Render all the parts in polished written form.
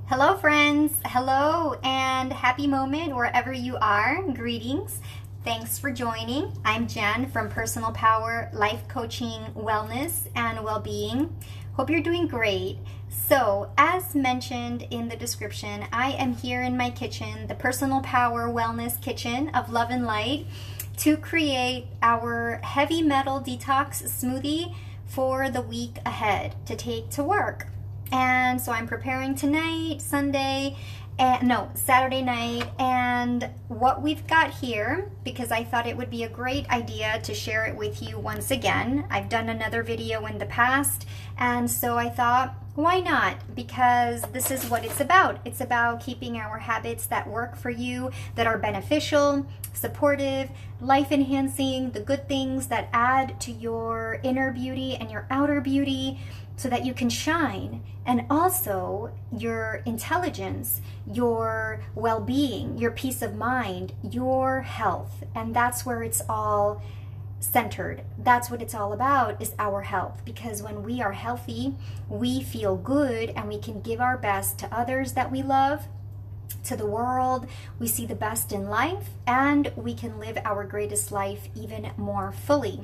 Hello friends, hello and happy moment wherever you are. Greetings. Thanks for joining. I'm Jen from Personal Power, Life Coaching, Wellness, and Wellbeing. Hope you're doing great. So, as mentioned in the description, I am here in my kitchen, the Personal Power Wellness Kitchen of Love and Light, to create our heavy metal detox smoothie for the week ahead to take to work. And so I'm preparing tonight, Saturday night, and what we've got here, because I thought it would be a great idea to share it with you once again. I've done another video in the past, and so I thought, why not? Because this is what it's about. It's about keeping our habits that work for you, that are beneficial, supportive, life-enhancing, the good things that add to your inner beauty and your outer beauty, so that you can shine, and also your intelligence, your well-being, your peace of mind, your health. And that's where it's all centered. That's what it's all about, is our health. Because when we are healthy, we feel good and we can give our best to others that we love, to the world. We see the best in life, and we can live our greatest life even more fully.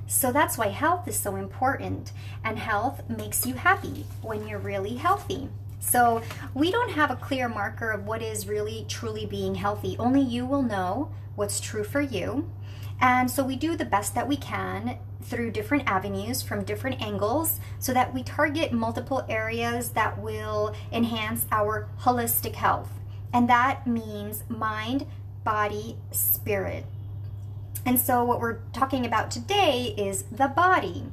So that's why health is so important, and health makes you happy when you're really healthy. So we don't have a clear marker of what is really truly being healthy. Only you will know what's true for you. And so we do the best that we can through different avenues from different angles, so that we target multiple areas that will enhance our holistic health. And that means mind, body, spirit. And so what we're talking about today is the body,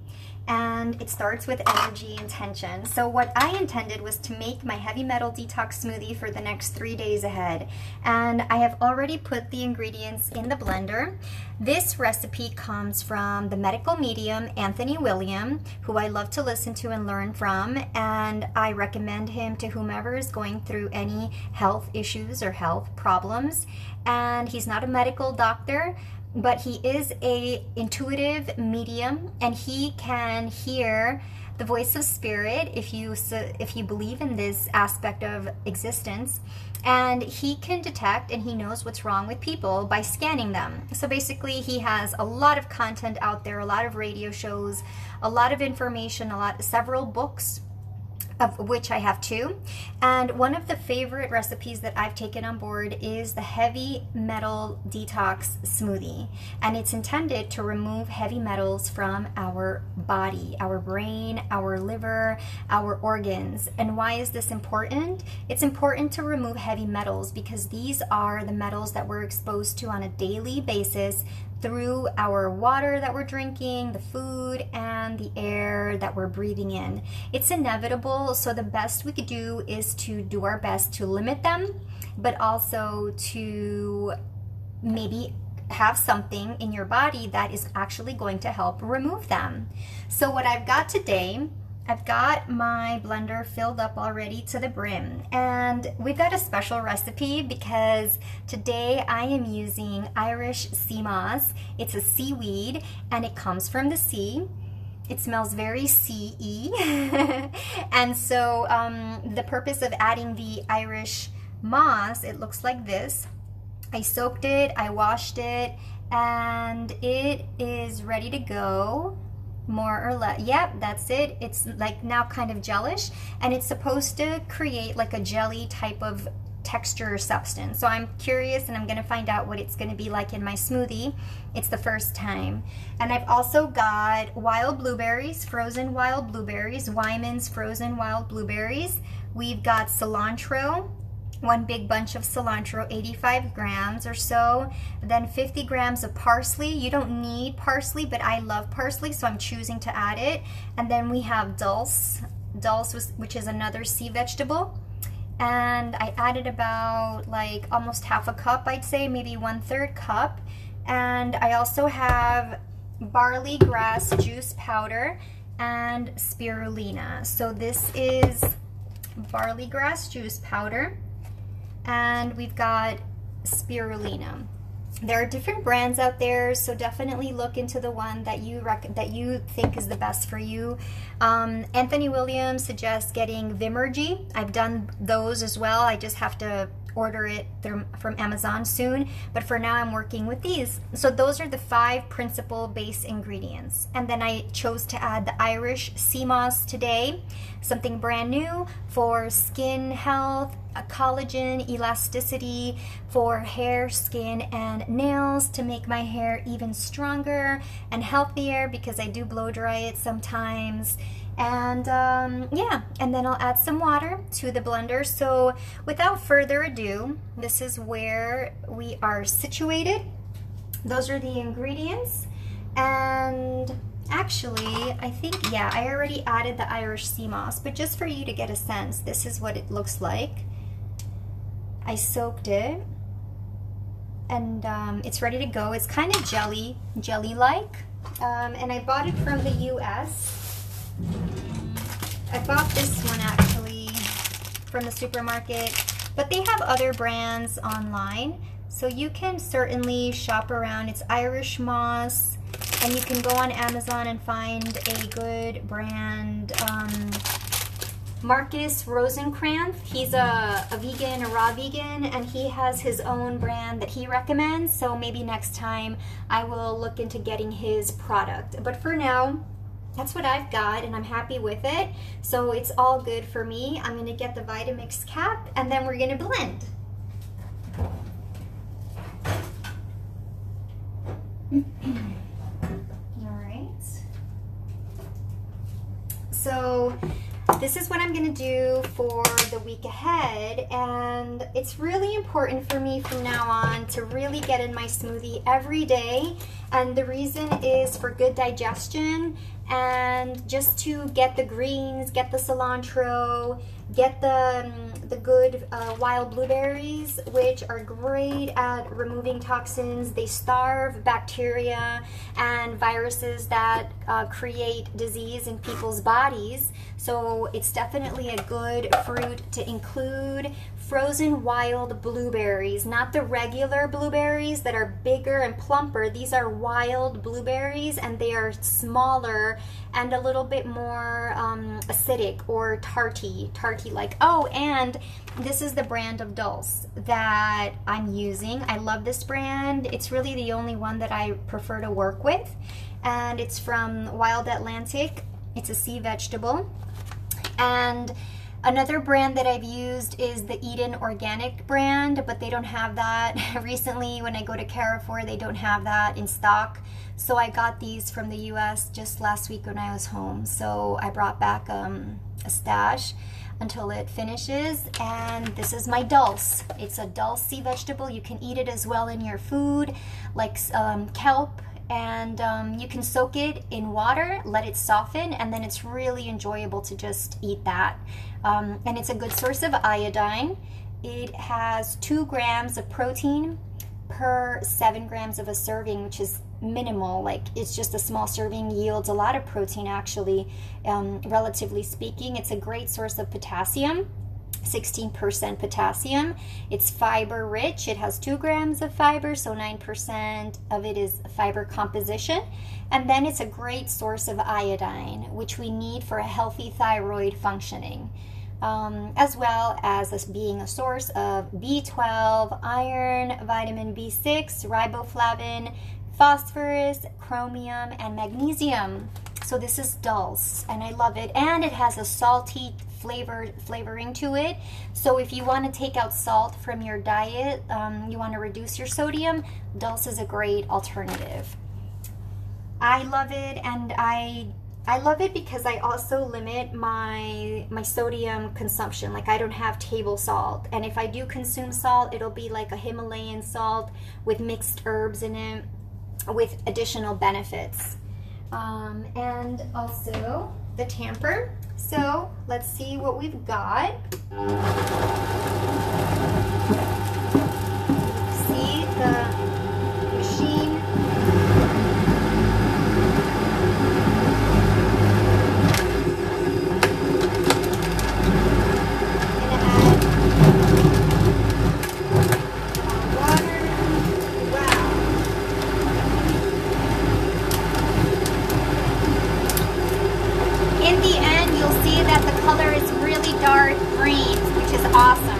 and it starts with energy intention. So what I intended was to make my heavy metal detox smoothie for the next 3 days ahead, and I have already put the ingredients in the blender. This recipe comes from the medical medium Anthony William, who I love to listen to and learn from, and I recommend him to whomever is going through any health issues or health problems. And he's not a medical doctor, but he is a intuitive medium, and he can hear the voice of spirit if you believe in this aspect of existence, and he can detect and he knows what's wrong with people by scanning them. So basically, he has a lot of content out there, a lot of radio shows, a lot of information, several books, of which I have 2. And one of the favorite recipes that I've taken on board is the heavy metal detox smoothie. And it's intended to remove heavy metals from our body, our brain, our liver, our organs. And why is this important? It's important to remove heavy metals because these are the metals that we're exposed to on a daily basis through our water that we're drinking, the food, and the air that we're breathing in. It's inevitable, so the best we could do is to do our best to limit them, but also to maybe have something in your body that is actually going to help remove them. So what I've got today, I've got my blender filled up already to the brim, and we've got a special recipe because today I am using Irish sea moss. It's a seaweed and it comes from the sea. It smells very sea-y. And so the purpose of adding the Irish moss, it looks like this. I soaked it, I washed it, and it is ready to go. More or less, yep, that's it. It's like now kind of gelish, and it's supposed to create like a jelly type of texture or substance. So I'm curious, and I'm gonna find out what it's gonna be like in my smoothie. It's the first time. And I've also got wild blueberries, frozen wild blueberries, Wyman's frozen wild blueberries. We've got cilantro, one big bunch of cilantro, 85 grams or so. Then 50 grams of parsley. You don't need parsley, but I love parsley, so I'm choosing to add it. And then we have dulse, which is another sea vegetable. And I added about like almost half a cup, I'd say, maybe 1/3 cup. And I also have barley grass juice powder and spirulina. So this is barley grass juice powder, and we've got spirulina. There are different brands out there, so definitely look into the one that you think is the best for you. Anthony Williams suggests getting Vimergy. I've done those as well. I just have to order it from Amazon soon, but for now I'm working with these. So those are the 5 principal base ingredients, and then I chose to add the Irish sea moss today, something brand new for skin health, collagen, elasticity for hair, skin, and nails, to make my hair even stronger and healthier, because I do blow dry it sometimes. And yeah, and then I'll add some water to the blender. So without further ado, this is where we are situated. Those are the ingredients. And actually, I think, yeah, I already added the Irish sea moss, but just for you to get a sense, this is what it looks like. I soaked it, and it's ready to go. It's kind of jelly-like, and I bought it from the US. I bought this one actually from the supermarket, but they have other brands online, so you can certainly shop around. It's Irish moss, and you can go on Amazon and find a good brand. Marcus Rosenkrantz, he's a vegan, a raw vegan, and he has his own brand that he recommends, so maybe next time I will look into getting his product. But for now, that's what I've got, and I'm happy with it, so it's all good for me. I'm going to get the Vitamix cap, and then we're going to blend. All right. So this is what I'm going to do for the week ahead, and it's really important for me from now on to really get in my smoothie every day, and the reason is for good digestion and just to get the greens, get the cilantro, get the good wild blueberries, which are great at removing toxins. They starve bacteria and viruses that create disease in people's bodies. So it's definitely a good fruit to include. Frozen wild blueberries, not the regular blueberries that are bigger and plumper. These are wild blueberries, and they are smaller and a little bit more acidic or tarty like. Oh, and this is the brand of Dulse that I'm using. I love this brand. It's really the only one that I prefer to work with, and it's from Wild Atlantic. It's a sea vegetable. And another brand that I've used is the Eden Organic brand, but they don't have that. Recently, when I go to Carrefour, they don't have that in stock. So I got these from the US just last week when I was home. So I brought back a stash until it finishes. And this is my dulse. It's a dulse sea vegetable. You can eat it as well in your food, like kelp. And you can soak it in water, let it soften, and then it's really enjoyable to just eat that. And it's a good source of iodine. It has 2 grams of protein per 7 grams of a serving, which is minimal. Like, it's just a small serving yields a lot of protein, actually, relatively speaking. It's a great source of potassium. 16% potassium. It's fiber rich. It has 2 grams of fiber, so 9% of it is fiber composition. And then it's a great source of iodine, which we need for a healthy thyroid functioning, as well as being a source of B12, iron, vitamin B6, riboflavin, phosphorus, chromium, and magnesium. So this is Dulse, and I love it. And it has a salty flavoring to it. So if you want to take out salt from your diet, you want to reduce your sodium, Dulse is a great alternative. I love it, and I love it because I also limit my sodium consumption. Like, I don't have table salt, and if I do consume salt, it'll be like a Himalayan salt with mixed herbs in it with additional benefits. And also the tamper. So let's see what we've got. See the machine. Water. Wow. is awesome.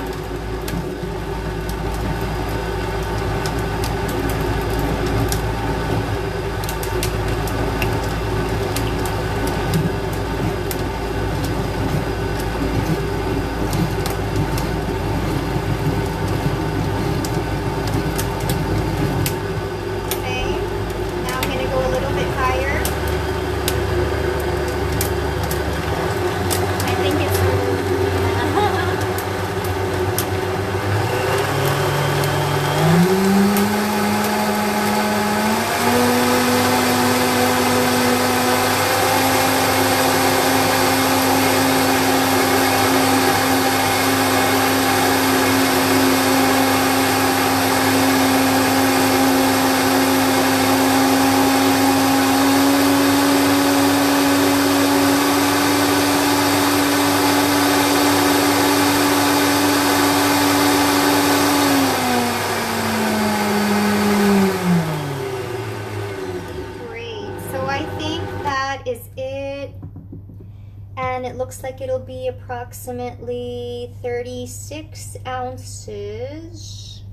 And it looks like it'll be approximately 36 ounces.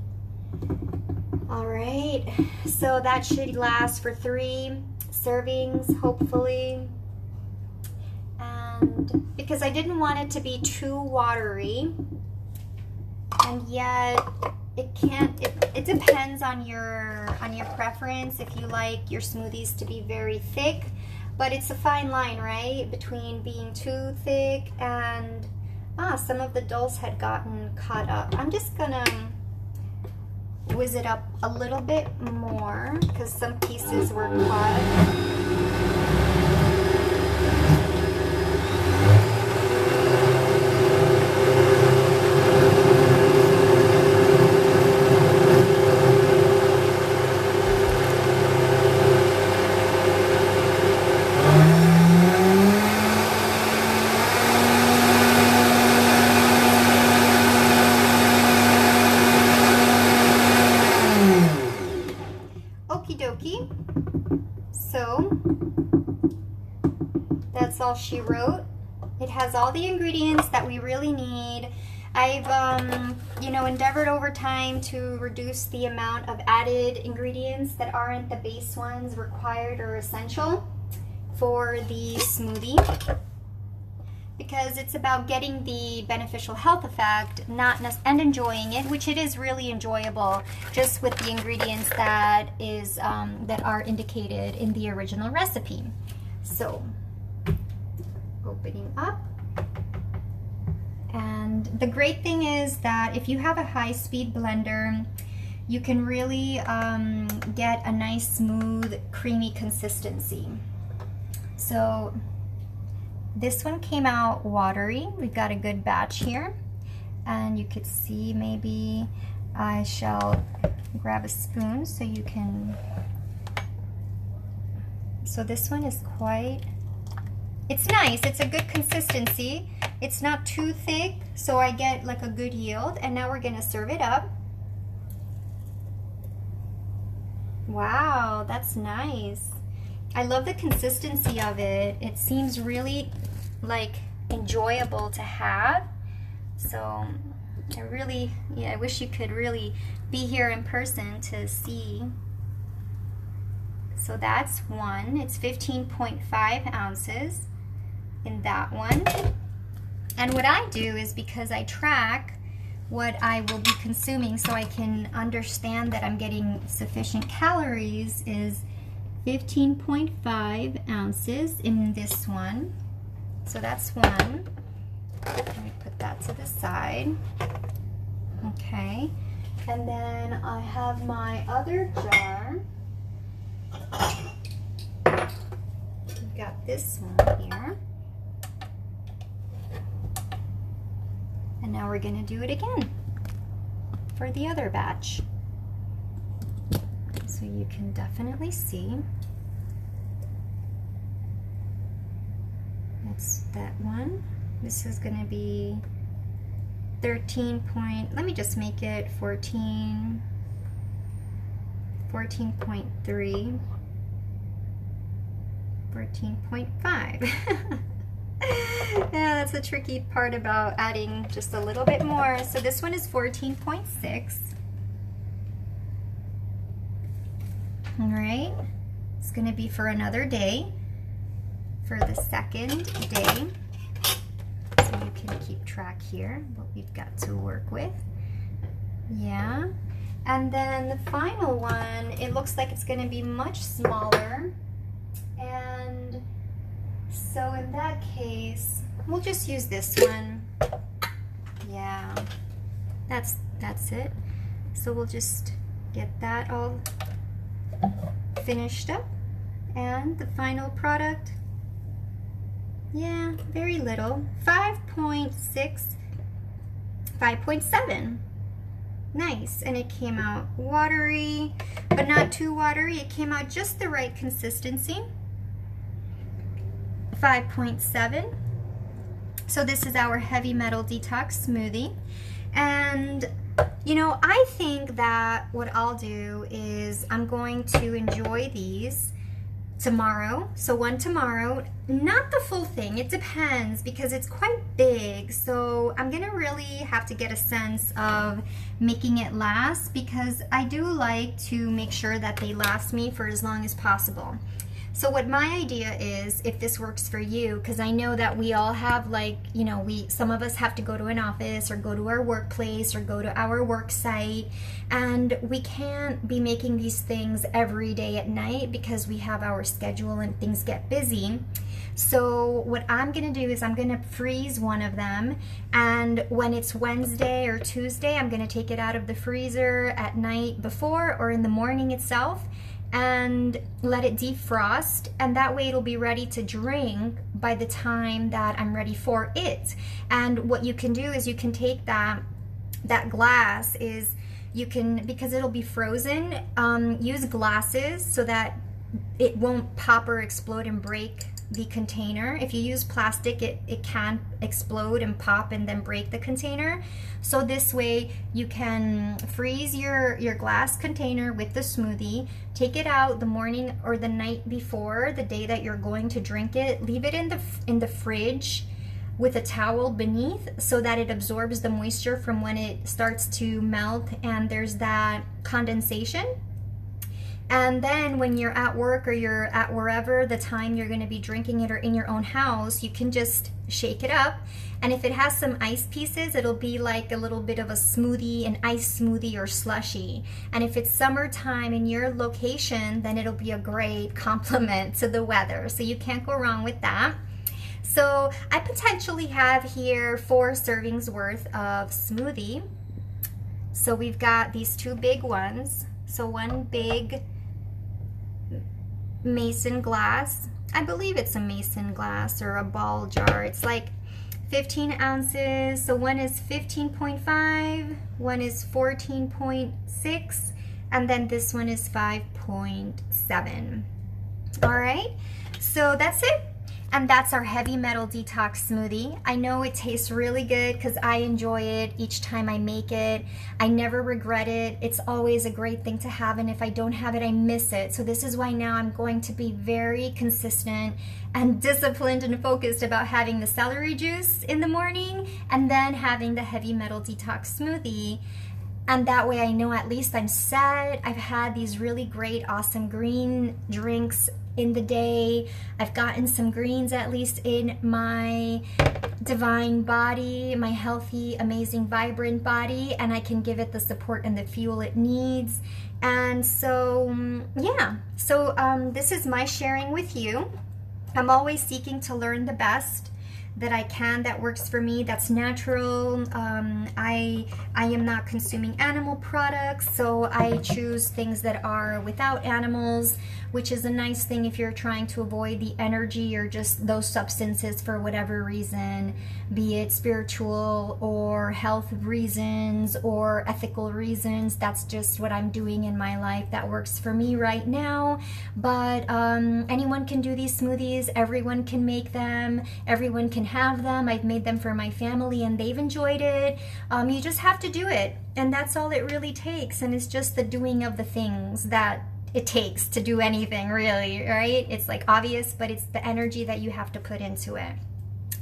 All right, so that should last for 3 servings, hopefully. And because I didn't want it to be too watery, and yet it can't, it depends on your preference, if you like your smoothies to be very thick. But it's a fine line, right, between being too thick and some of the dulse had gotten caught up. I'm just gonna whiz it up a little bit more because some pieces were caught. So that's all she wrote. It has all the ingredients that we really need. I've endeavored over time to reduce the amount of added ingredients that aren't the base ones required or essential for the smoothie, because it's about getting the beneficial health effect, and enjoying it, which it is really enjoyable, just with the ingredients that are indicated in the original recipe. So, opening up, and the great thing is that if you have a high-speed blender, you can really get a nice, smooth, creamy consistency. So. This one came out watery. We've got a good batch here. And you could see, maybe I shall grab a spoon so you can. So this one is it's nice. It's a good consistency. It's not too thick, so I get like a good yield. And now we're gonna serve it up. Wow, that's nice. I love the consistency of it. It seems really like enjoyable to have. So I wish you could really be here in person to see. So that's one. It's 15.5 ounces in that one. And what I do is, because I track what I will be consuming so I can understand that I'm getting sufficient calories, is 15.5 ounces in this one. So that's one. Let me put that to the side. Okay. And then I have my other jar. We've got this one here. And now we're going to do it again for the other batch. So you can definitely see. That's that one. This is going to be 13 point, let me just make it 14, 14.3, 14.5. Yeah, that's the tricky part about adding just a little bit more. So this one is 14.6. All right, it's gonna be for another day, for the second day. So you can keep track here, what we've got to work with. Yeah, and then the final one, it looks like it's gonna be much smaller. And so in that case, we'll just use this one. Yeah, that's it. So we'll just get that all finished up. And the final product, yeah, very little, 5.6, 5.7. Nice. And it came out watery, but not too watery. It came out just the right consistency. 5.7. So this is our heavy metal detox smoothie. And you know, I think that what I'll do is I'm going to enjoy these tomorrow. So one tomorrow, not the full thing, it depends because it's quite big. So I'm gonna really have to get a sense of making it last, because I do like to make sure that they last me for as long as possible. So what my idea is, if this works for you, because I know that we all have, like, you know, some of us have to go to an office or go to our workplace or go to our work site, and we can't be making these things every day at night because we have our schedule and things get busy. So what I'm gonna do is I'm gonna freeze one of them, and when it's Wednesday or Tuesday, I'm gonna take it out of the freezer at night before or in the morning itself, and let it defrost, and that way it'll be ready to drink by the time that I'm ready for it. And what you can do is you can take that glass, is you can, because it'll be frozen, use glasses so that it won't pop or explode and break the container. If you use plastic, it can explode and pop and then break the container. So this way you can freeze your glass container with the smoothie, take it out the morning or the night before, the day that you're going to drink it, leave it in the fridge with a towel beneath so that it absorbs the moisture from when it starts to melt and there's that condensation. And then when you're at work or you're at wherever, the time you're going to be drinking it, or in your own house, you can just shake it up. And if it has some ice pieces, it'll be like a little bit of a smoothie, an ice smoothie or slushy. And if it's summertime in your location, then it'll be a great complement to the weather. So you can't go wrong with that. So I potentially have here 4 servings worth of smoothie. So we've got these 2 big ones. So one big mason glass, I believe it's a mason glass or a ball jar, it's like 15 ounces. So one is 15.5, one is 14.6, and then this one is 5.7. All right, so that's it. And that's our heavy metal detox smoothie. I know it tastes really good because I enjoy it each time I make it. I never regret it. It's always a great thing to have, and if I don't have it, I miss it. So this is why now I'm going to be very consistent and disciplined and focused about having the celery juice in the morning and then having the heavy metal detox smoothie. And that way I know at least I'm set. I've had these really great, awesome green drinks in the day. I've gotten some greens at least in my divine body, my healthy, amazing, vibrant body, and I can give it the support and the fuel it needs. And so, yeah, so this is my sharing with you. I'm always seeking to learn the best that I can, that works for me, that's natural. I am not consuming animal products, so I choose things that are without animals, which is a nice thing if you're trying to avoid the energy or just those substances for whatever reason, be it spiritual or health reasons or ethical reasons. That's just what I'm doing in my life that works for me right now. But anyone can do these smoothies, everyone can make them, everyone can have them. I've made them for my family and they've enjoyed it. You just have to do it, and that's all it really takes. And it's just the doing of the things that it takes to do anything, really, right? It's like obvious, but it's the energy that you have to put into it.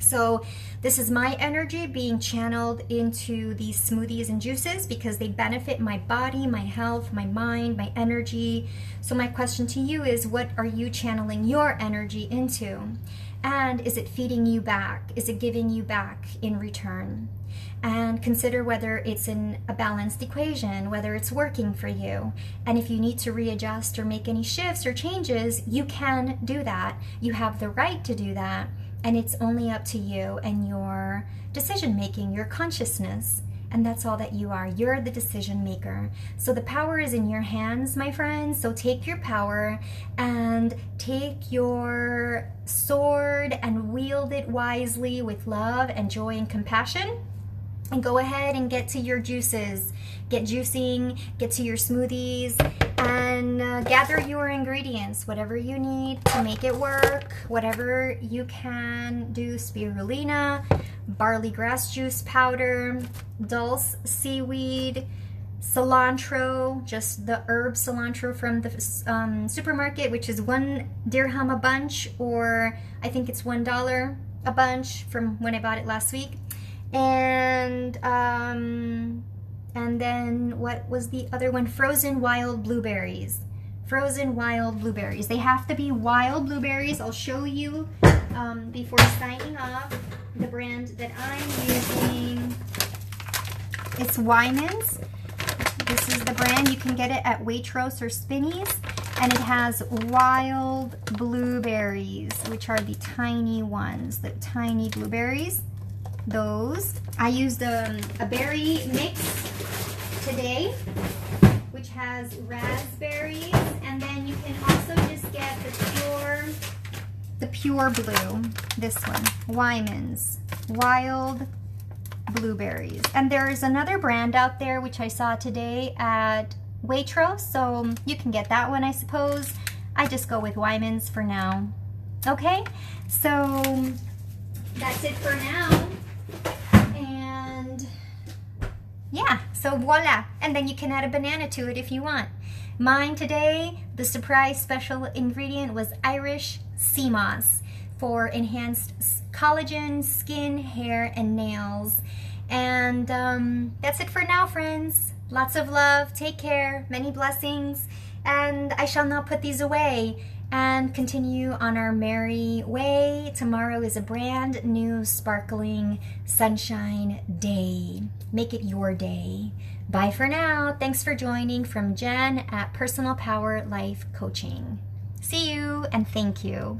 So this is my energy being channeled into these smoothies and juices because they benefit my body, my health, my mind, my energy. So my question to you is, what are you channeling your energy into? And is it feeding you back? Is it giving you back in return? And consider whether it's in a balanced equation, whether it's working for you. And if you need to readjust or make any shifts or changes, you can do that. You have the right to do that. And it's only up to you and your decision making, your consciousness. And that's all that you are. You're the decision maker. So the power is in your hands, my friends. So take your power and take your sword and wield it wisely with love and joy and compassion. And go ahead and get to your juices. Get juicing, get to your smoothies, and gather your ingredients, whatever you need to make it work, whatever you can do. Spirulina, barley grass juice powder, dulse seaweed, cilantro, just the herb cilantro from the supermarket, which is 1 dirham a bunch, or I think it's $1 a bunch from when I bought it last week. And then what was the other one? Frozen wild blueberries. Frozen wild blueberries. They have to be wild blueberries. I'll show you before signing off the brand that I'm using. It's Wyman's. This is the brand. You can get it at Waitrose or Spinneys. And it has wild blueberries, which are the tiny ones, the tiny blueberries. Those. I used a berry mix today, which has raspberries, and then you can also just get the pure blue, this one, Wyman's wild blueberries. And there's another brand out there which I saw today at Waitrose, so you can get that one, I suppose. I just go with Wyman's for now. Okay, so that's it for now. Yeah, so voila. And then you can add a banana to it if you want. Mine today, the surprise special ingredient was Irish sea moss for enhanced collagen, skin, hair, and nails. And that's it for now, friends. Lots of love. Take care. Many blessings. And I shall now put these away and continue on our merry way. Tomorrow is a brand new sparkling sunshine day. Make it your day. Bye for now. Thanks for joining from Jen at Personal Power Life Coaching. See you and thank you.